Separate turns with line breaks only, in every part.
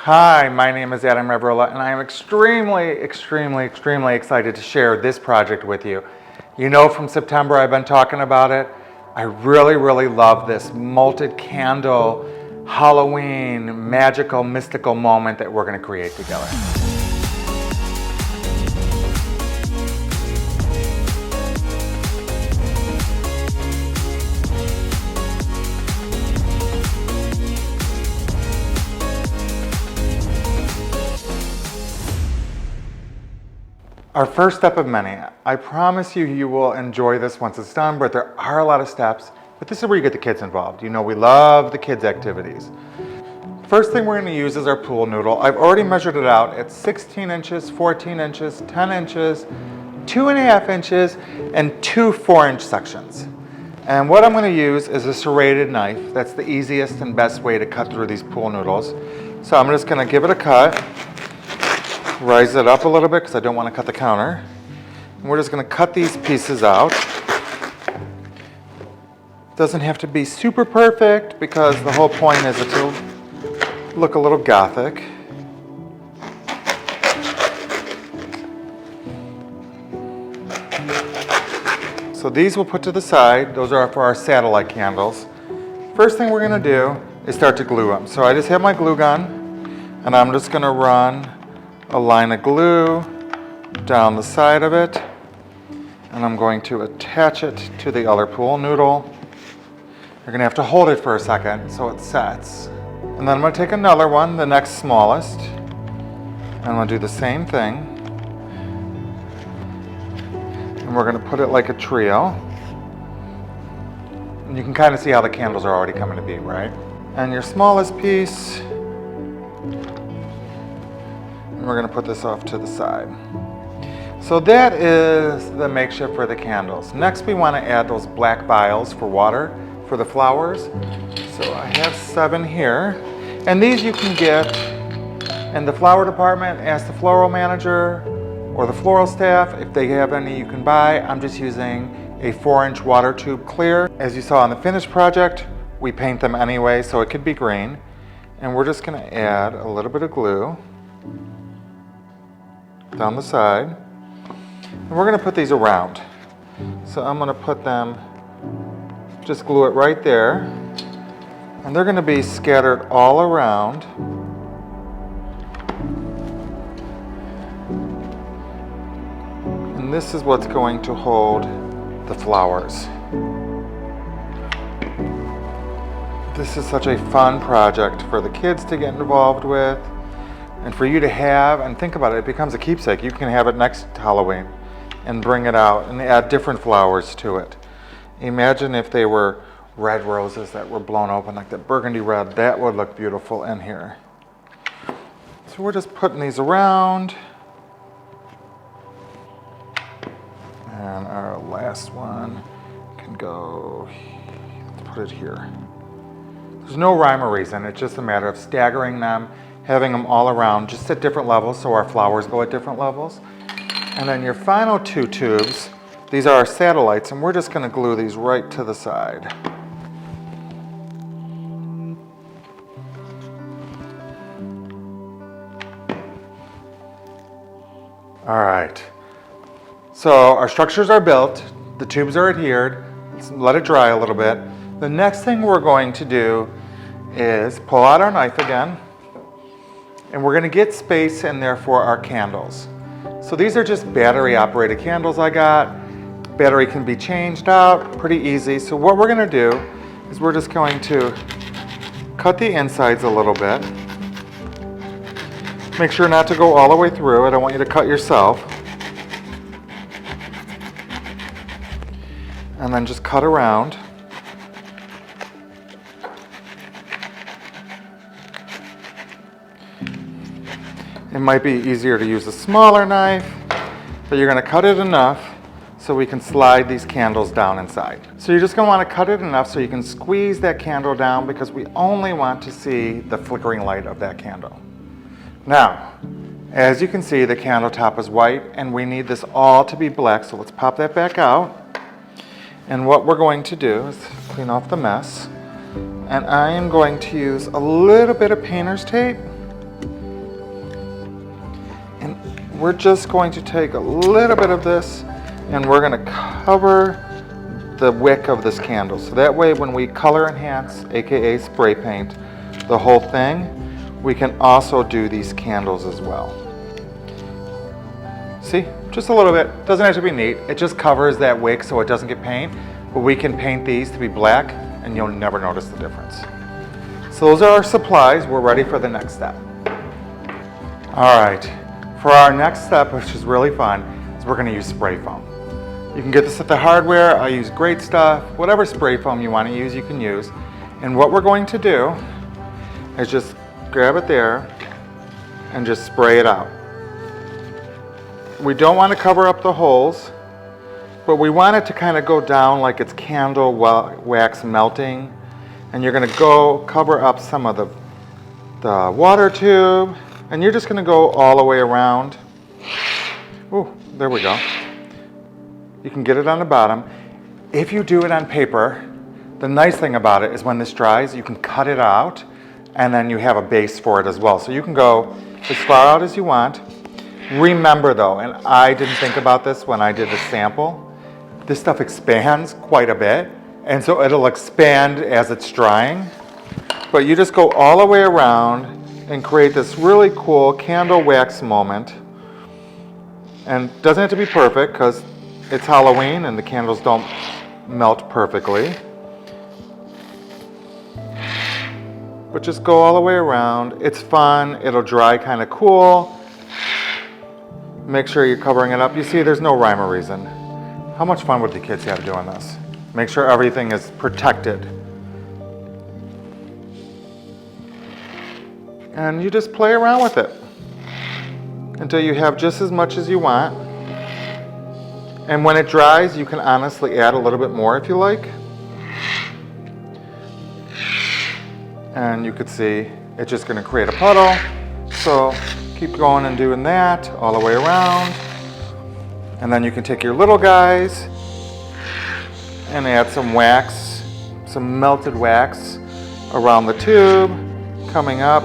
Hi, my name is Adam Reverola, and I am extremely excited to share this project with you. You know, from September I've been talking about it. I really love this malted candle, Halloween, magical, mystical moment that we're going to create together. Our first step of many. I promise you, you will enjoy this once it's done, but there are a lot of steps. But this is where you get the kids involved. You know, we love the kids' activities. First thing we're going to use is our pool noodle. I've already measured it out. It's 16 inches, 14 inches, 10 inches, 2.5 inches, and 2 4-inch sections. And what I'm going to use is a serrated knife. That's the easiest and best way to cut through these pool noodles. So I'm just going to give it a cut. Rise it up a little bit because I don't want to cut the counter. And we're just going to cut these pieces out. Doesn't have to be super perfect because the whole point is it to look a little gothic. So these we'll put to the side. Those are for our satellite candles. First thing we're going to do is start to glue them. So I just have my glue gun and I'm just going to run a line of glue down the side of it, and I'm going to attach it to the other pool noodle. You're going to have to hold it for a second so it sets. And then I'm going to take another one, the next smallest, and I'm going to do the same thing. And we're going to put it like a trio. And you can kind of see how the candles are already coming to be, right? And your smallest piece, we're going to put this off to the side. So that is the makeshift for the candles. Next we want to add those black vials for water for the flowers. So I have 7 here. And these you can get in the flower department. Ask the floral manager or the floral staff if they have any you can buy. I'm just using a 4-inch water tube clear. As you saw on the finished project, we paint them anyway, so it could be green. And we're just going to add a little bit of glue down the side, and we're going to put these around. So I'm going to put them, just glue it right there, and they're going to be scattered all around. And this is what's going to hold the flowers. This is such a fun project for the kids to get involved with. And for you to have, and think about it, it becomes a keepsake. You can have it next Halloween and bring it out and add different flowers to it. Imagine if they were red roses that were blown open, like that burgundy red. That would look beautiful in here. So we're just putting these around. And our last one can go, let's put it here. There's no rhyme or reason. It's just a matter of staggering them, having them all around, just at different levels, so our flowers go at different levels. And then your final 2 tubes, these are our satellites, and we're just going to glue these right to the side. All right. So our structures are built, the tubes are adhered. Let's let it dry a little bit. The next thing we're going to do is pull out our knife again. And we're going to get space in there for our candles. So these are just battery operated candles I got. Battery can be changed out pretty easy. So what we're going to do is we're just going to cut the insides a little bit. Make sure not to go all the way through. I don't want you to cut yourself. And then just cut around. It might be easier to use a smaller knife, but you're going to cut it enough so we can slide these candles down inside. So you're just going to want to cut it enough so you can squeeze that candle down because we only want to see the flickering light of that candle. Now, as you can see, the candle top is white and we need this all to be black, so let's pop that back out. And what we're going to do is clean off the mess. And I am going to use a little bit of painter's tape we're just going to take a little bit of this and we're going to cover the wick of this candle. So that way when we color enhance, aka spray paint, the whole thing, we can also do these candles as well. See, just a little bit. Doesn't have to be neat. It just covers that wick so it doesn't get paint. But we can paint these to be black and you'll never notice the difference. So those are our supplies. We're ready for the next step. All right, for our next step, which is really fun, is we're gonna use spray foam. You can get this at the hardware. I use Great Stuff. Whatever spray foam you want to use, you can use. And what we're going to do is just grab it there and just spray it out. We don't want to cover up the holes, but we want it to kind of go down like it's candle wax melting. And you're going to go cover up some of the water tube, and you're just going to go all the way around. Ooh, there we go. You can get it on the bottom. If you do it on paper, the nice thing about it is when this dries, you can cut it out and then you have a base for it as well. So you can go as far out as you want. Remember though, and I didn't think about this when I did the sample, this stuff expands quite a bit. And so it'll expand as it's drying. But you just go all the way around and create this really cool candle wax moment. And it doesn't have to be perfect because it's Halloween and the candles don't melt perfectly. But just go all the way around. It's fun. It'll dry kind of cool. Make sure you're covering it up. You see, there's no rhyme or reason. How much fun would the kids have doing this? Make sure everything is protected. And you just play around with it until you have just as much as you want. And when it dries, you can honestly add a little bit more if you like. And you could see it's just going to create a puddle. So keep going and doing that all the way around. And then you can take your little guys and add some wax, some melted wax around the tube, coming up.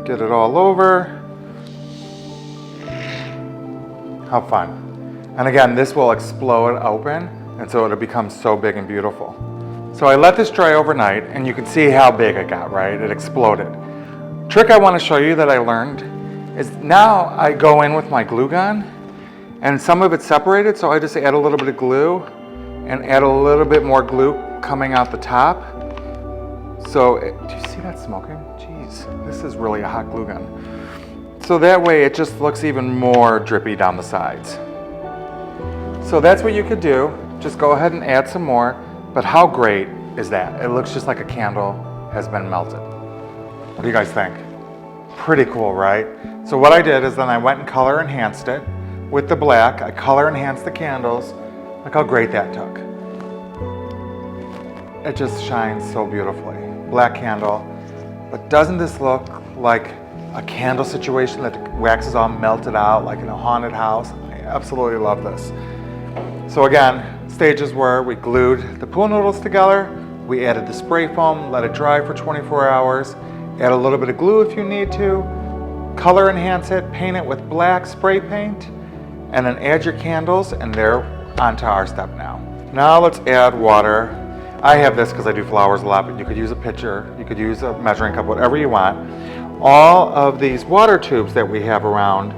Get it all over. How fun. And again, this will explode open, and so it'll become so big and beautiful. So I let this dry overnight, and you can see how big it got, right? It exploded. Trick I want to show you that I learned is now I go in with my glue gun, and some of it's separated, so I just add a little bit of glue and add a little bit more glue coming out the top. So, do you see that smoking? Jeez, this is really a hot glue gun. So that way it just looks even more drippy down the sides. So that's what you could do. Just go ahead and add some more. But how great is that? It looks just like a candle has been melted. What do you guys think? Pretty cool, right? So what I did is then I went and color enhanced it with the black. I color enhanced the candles. Look how great that took. It just shines so beautifully. Black candle. But doesn't this look like a candle situation that the wax is all melted out like in a haunted house? I absolutely love this. So again, stages were we glued the pool noodles together, we added the spray foam, let it dry for 24 hours, add a little bit of glue if you need to, color enhance it, paint it with black spray paint, and then add your candles, and they're onto our step now. Now let's add water. I have this because I do flowers a lot, but you could use a pitcher, you could use a measuring cup, whatever you want. All of these water tubes that we have around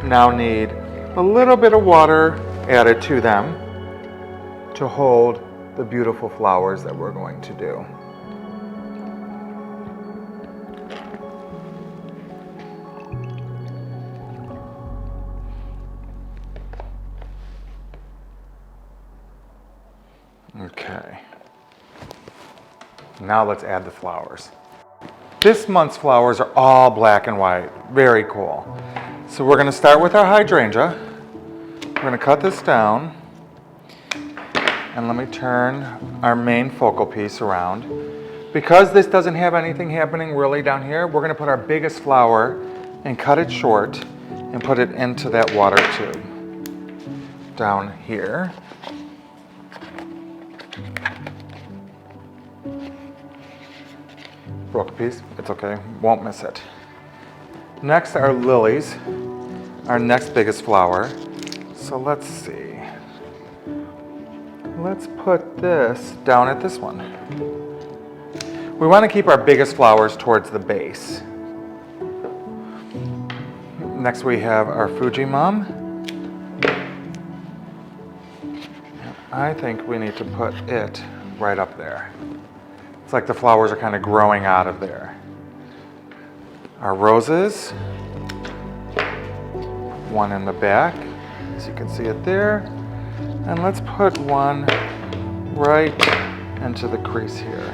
now need a little bit of water added to them to hold the beautiful flowers that we're going to do. Okay. Now let's add the flowers. This month's flowers are all black and white. Very cool. So we're going to start with our hydrangea. We're going to cut this down. And let me turn our main focal piece around. Because this doesn't have anything happening really down here, we're going to put our biggest flower and cut it short and put it into that water tube down here. Broke a piece, it's okay, won't miss it. Next are lilies, our next biggest flower. So let's see. Let's put this down at this one. We want to keep our biggest flowers towards the base. Next we have our Fujimum. I think we need to put it right up there. It's like the flowers are kind of growing out of there. Our roses, one in the back, as you can see it there. And let's put one right into the crease here.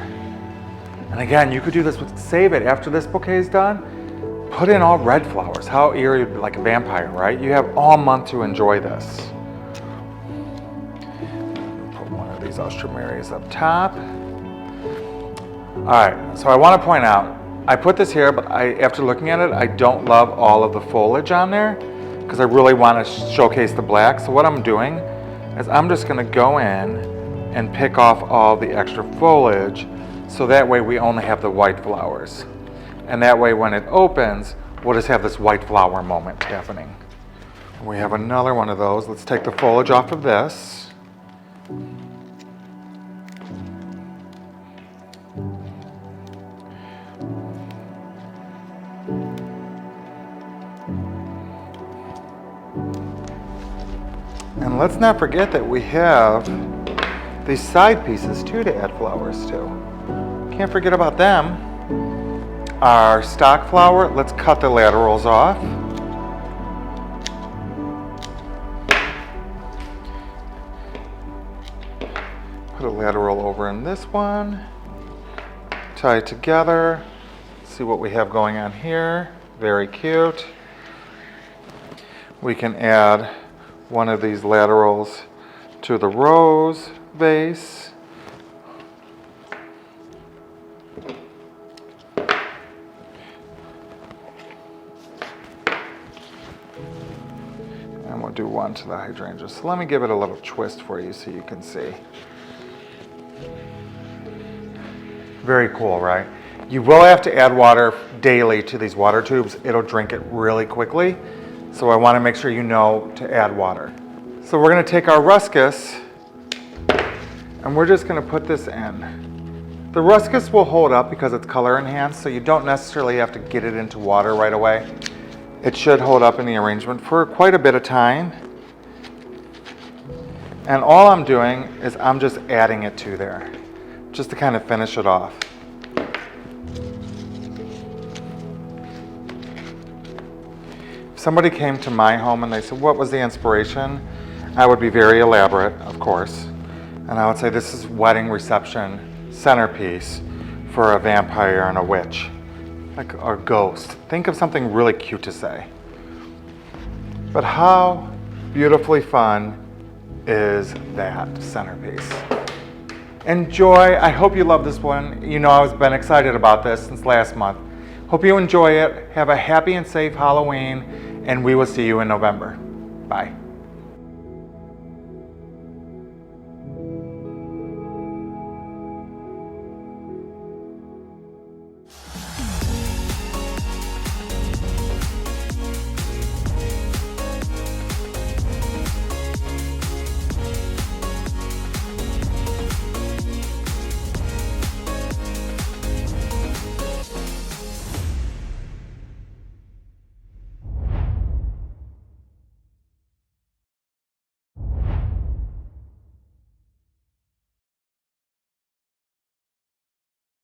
And again, you could do this with, save it after this bouquet is done, put in all red flowers. How eerie, like a vampire, right? You have all month to enjoy this. Put one of these Austromerias up top. All right, so I want to point out, I put this here, but after looking at it, I don't love all of the foliage on there because I really want to showcase the black. So what I'm doing is I'm just going to go in and pick off all the extra foliage so that way we only have the white flowers. And that way when it opens, we'll just have this white flower moment happening. We have another one of those. Let's take the foliage off of this. And let's not forget that we have these side pieces too to add flowers to. Can't forget about them. Our stock flower, let's cut the laterals off. Put a lateral over in this one. Tie it together. See what we have going on here. Very cute. We can add one of these laterals to the rose vase. And we'll do one to the hydrangea. So let me give it a little twist for you so you can see. Very cool, right? You will have to add water daily to these water tubes. It'll drink it really quickly. So I want to make sure you know to add water. So we're going to take our ruscus and we're just going to put this in. The ruscus will hold up because it's color enhanced, so you don't necessarily have to get it into water right away. It should hold up in the arrangement for quite a bit of time. And all I'm doing is I'm just adding it to there, just to kind of finish it off. Somebody came to my home and they said, what was the inspiration? I would be very elaborate, of course. And I would say, this is wedding reception centerpiece for a vampire and a witch, like a ghost. Think of something really cute to say. But how beautifully fun is that centerpiece? Enjoy. I hope you love this one. You know I've been excited about this since last month. Hope you enjoy it. Have a happy and safe Halloween. And we will see you in November. Bye.